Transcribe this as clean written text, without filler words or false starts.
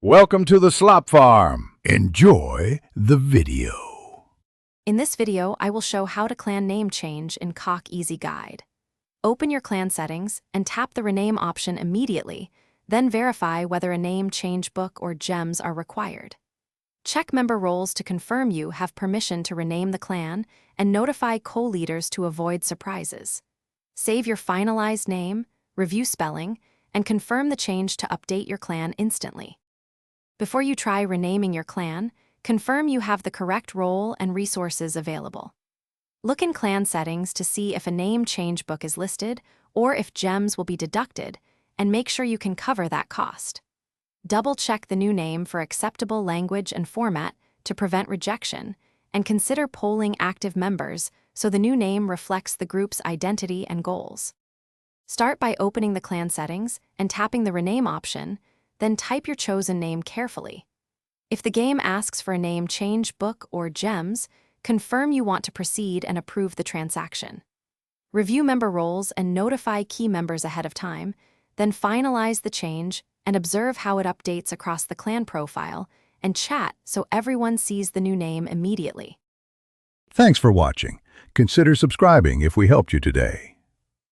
Welcome to the Slop Farm. Enjoy the video. In this video, I will show how to clan name change in Cock Easy Guide. Open your clan settings and tap the rename option immediately, then verify whether a name change book or gems are required. Check member roles to confirm you have permission to rename the clan and notify co-leaders to avoid surprises. Save your finalized name, review spelling, and confirm the change to update your clan instantly. Before you try renaming your clan, confirm you have the correct role and resources available. Look in clan settings to see if a name change book is listed or if gems will be deducted, and make sure you can cover that cost. Double-check the new name for acceptable language and format to prevent rejection, and consider polling active members so the new name reflects the group's identity and goals. Start by opening the clan settings and tapping the rename option, then type your chosen name carefully. If the game asks for a name change book or gems, confirm you want to proceed and approve the transaction. Review member roles and notify key members ahead of time, then finalize the change and observe how it updates across the clan profile and chat so everyone sees the new name immediately. Thanks for watching. Consider subscribing if we helped you today.